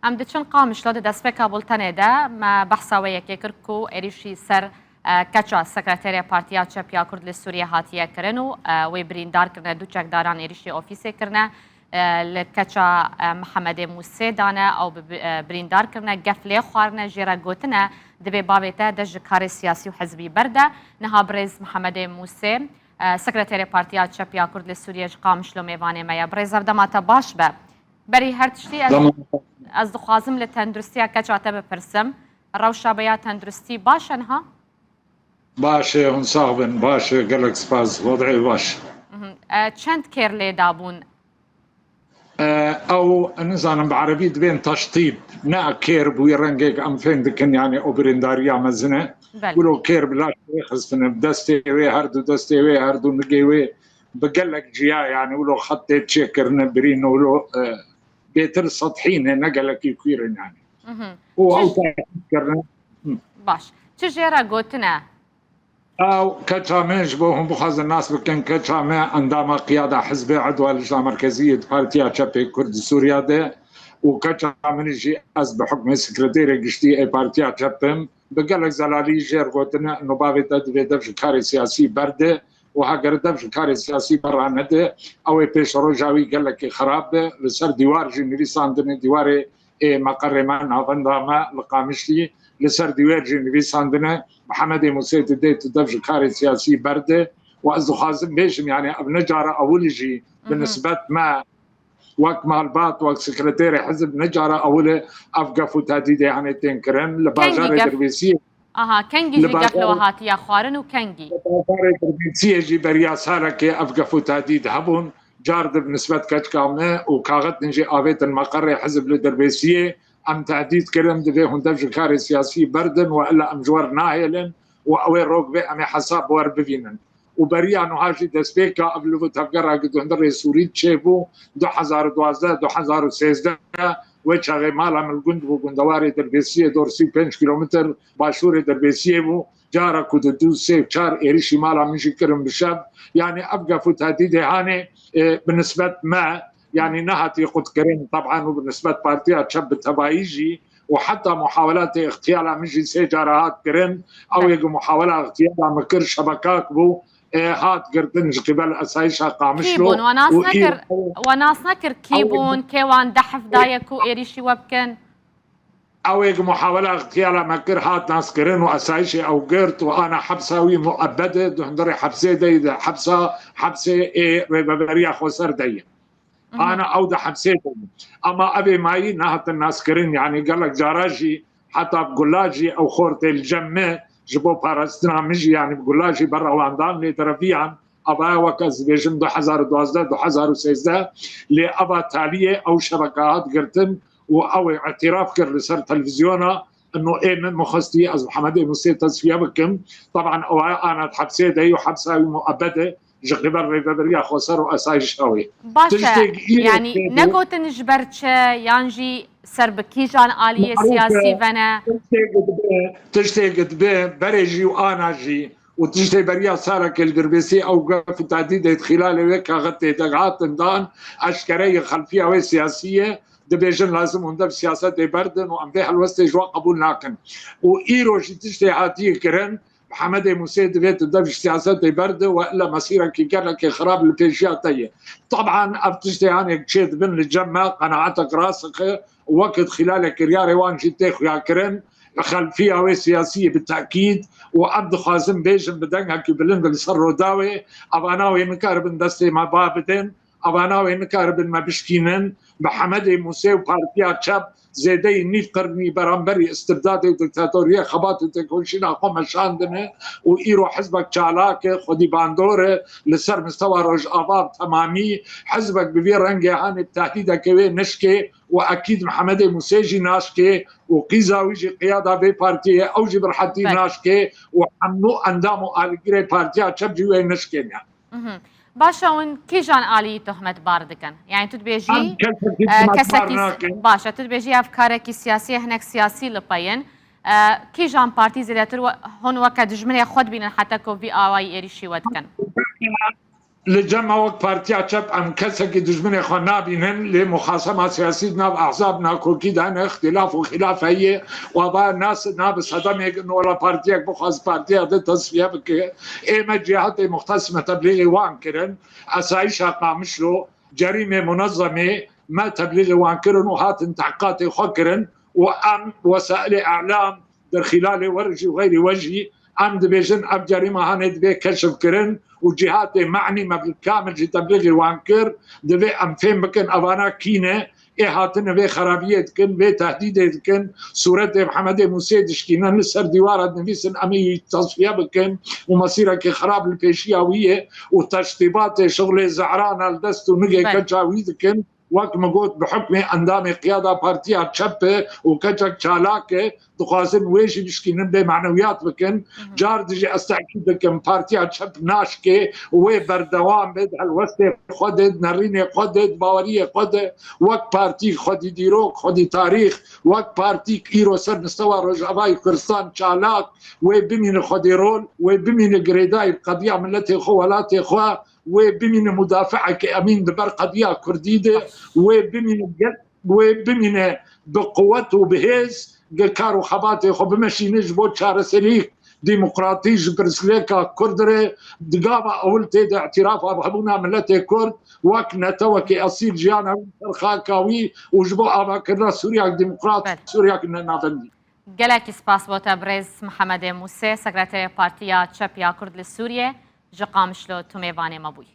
ام دچن قامش لاد دست به کابل تنیده ما بحثاوی که کرکو ایریشی سر کچا سکرتری پارتیا چپیا کرد لسوریه هاتیه کرنو و بریندار کرنه دو چکداران ایریشی آفیسه کرنه لکچا محمد موسی دانه او بریندار کرنه گفله خوارنه جیرا گوتنه دبی بابته دج کار سیاسی و حزبی برده نها برز محمد موسی سکرتری پارتیا چپیا کرد لسوریه قامش لو میوانه ما برز دماتا باش به بری هر تشتی از دخوازم لتندرستی کچاته بپرسم روشا بیا تندرستی باشن ها باشه هون صاحبن باشه قالك سپاس وضعي باش چند کر لی دابون او نزانم بعربي بين تشطيب نا كير بوي رنجيك ام فين دكن يعني اوبرنداريا مزنه ولو كير بلا خصنا بدستي وي هردو دستي وي هردو نجيوي بقلك جيا يعني ولو خطيت شكر نبرين ولو بيتر سطحين نقلك يكيرن يعني او كرنا باش تجيرا قوتنا او كتامج بوهم بخاز الناس بكن كتامه عندما قياده حزب عضو اللجنه المركزيه بارتيا شابي كرد سوريا ده وكتامن جي از بحكم سكرتير قشتي اي بارتيا شابم بقلك زلالي جير قوتنا انه بابي دفش كاري سياسي برده وهاجر دفش كاري سياسي برانده او بيش رجاوي قالك خراب لسر ديوار جنري ساندن ديوار مقر ما نافنداما لقامشتي لسر ديوار جنري ساندنه محمد موسى ديت دفش كاري سياسي برده وازو خازم بيشم يعني بنجاره اول شيء بالنسبه ما وقت مالبات وقت سكرتير حزب نجاره اول افقف وتهديد يعني تنكرن لباجار دربيسيه كنجي جي قفل وهاتي يا خارن وكنجي لباجار دربيسيه جي بريا سارك افقف وتهديد هبون جارد بالنسبه كامله وكاغت نجي افيت المقر حزب الدربيسيه ام تهديد كرم دبي هون دفش كاري سياسي بردن والا ام جوار ناهلن واوي روك بي ام حساب ور بفينن وبريا انه هاجي دسبيكا قبل وتفقرا قد هندر سوري تشيبو 2012 2013 وشغي مالا من الجند وجندواري دربيسيه دور 5 كيلومتر باشوري دربيسيه بو جارا كود دو سي شار ايريشي مالا من كرم بالشاب يعني ابقى فوت هديدي هاني بالنسبه ما يعني نهتي قد كريم طبعا وبالنسبه بارتيا شاب تبايجي وحتى محاولات اغتيالها من جنسي جارات كرين او يجي محاولة اغتيالها مكر شبكات بو هات قردنج قبل اسايشها قامشلو كيبون وناس نكر كيبون كيوان دحف دايكو ايريشي وبكن او يجي محاولة اغتيالها مكر هات ناس كرين واسايشي او قرت وانا حبساوي مؤبدة دهندري حبسي دي حبسي ريبابريا خوسر دي انا اوضح حبسيتهم اما ابي ماي نهت الناس كرين يعني قال لك جاراجي حتى بقلاجي او خورتي الجمه جبو باراستنا مجي يعني بقلاجي برا واندام لي ترفيعا ابا وكز بيجن 2012 2013 لي ابا تاليه او شبكات قرتن او اعتراف كر لسر تلفزيونا انه ايه من مخستي از محمد موسى تصفيه بكم طبعا انا حبسيتي وحبسه مؤبده جقبل ريبابريا خسر واسايش قوي باشا يعني نقوت نجبرتش يانجي سربكي جان آلية سياسي فانا تشتي قد بريجي وانا جي وتشتي بريا سارك الدربيسي او في تعديد خلال هيك غطي دقات دان اشكريه خلفيه وسياسيه دبيجن لازم هندب سياسات بردن وام بها الوسط جوا قبول ناكن وايرو تشتي عاتيه كرن محمد موسى دبيت دبش سياسات برده والا مسيره كي كان لك خراب البيجياتيه طبعا ابتشتي يعني تشيد بن الجمه قناعتك راسخه وقت خلالك رياري وان جيتيخ يا كرن خلفيه وسياسيه بالتاكيد وعبد خازم بيجن بدنها كي بلند السر داوي اباناوي نكارب دستي ما بابتن اباناوي نكارب ما بشكينن محمد موسى وبارتيا شاب زيدي نيف قرني برامبري استبدادي ودكتاتوريه خبات تكونشينا قوم شاندنه وايرو حزبك شالاك خدي باندوره لسر مستوى رج اباب تمامي حزبك بفي رنجي هاني التهديد كوي نشكي واكيد محمد موسى ناشكي وقيزاوي قياده في بارتيه او جبر حدي ناشكي وحمو اندامو الجري بارتيا شاب جوي نشكي باشا ون كي جان آلي تهمة باردكن يعني تدبيجي كسكي باشا تدبيجي أفكارك سياسية هناك سياسي لبين كي جان بارتي زيادتر هون وقت جملة خد بين حتى كو في آواي إيريشي ودكن لجمع وقت بارتيا شب ام كسك دجمن اخوان نابينن لمخاصمة سياسية ناب احزاب ناكو كده اختلاف وخلاف هي وبا ناس ناب صدام انه ولا بارتيا بخاص بارتيا ضد تصفيه بك ايما جهات مختصمة تبليغي وانكرن اسايشها قامشلو جريمة منظمة ما تبليغي وانكرن وهات تحقيقات خكرن وام وسائل اعلام در خلال ورجي وغير وجهي ام دبيجن اب جريمه هاند بي كشف كرن وجهات معني ما بالكامل جي تبليغي وانكر دبي ام فين بكن ابانا كينه هاتن بي خرابيت كن بي تهديد كن صورة محمد موسى دشكينا نسر ديوار نفيسن امي تصفيه بكن ومصيرك خراب البيشياويه وتشطيبات شغل زعران الدست ونقي كجاويد كن وقت ما قلت بحكم اندام قياده بارتيا تشبه وكجك شالاكه دخوازن ويجي بشكينن بمعنويات بكن جار دجي استعكيد بكن بارتيا تشب ناشكه وبردوام بد الوسط خدد نرينه خدد باوريه خدد وقت بارتي خدي ديروك خدي تاريخ وقت بارتي ايرو سر مستوى رجعباي كردستان شالاك وبمين خدي رول وبمين جريداي قضيه ملتي خوالاتي خوا وبمن مدافعة كأمين دبر قضية كرديدة وبمن بقوته وبهيز كارو خباتي خو بمشي نجبو شار سليك ديمقراطي جبرسليكا كردري دقابة أول تيدا اعتراف أبهبونا ملتي كرد وكنتا وكي أصيل جيانا خاكاوي وجبو أباكرنا سوريا ديمقراط سوريا كنا نافندي گەلێکی سپاس بۆ تەبرێز محەممەدێ موسێ سەکرەتەرێ پارتیا چەپیا کورد لە سووریێ ji qamişlo tu mêvanê me bûyî.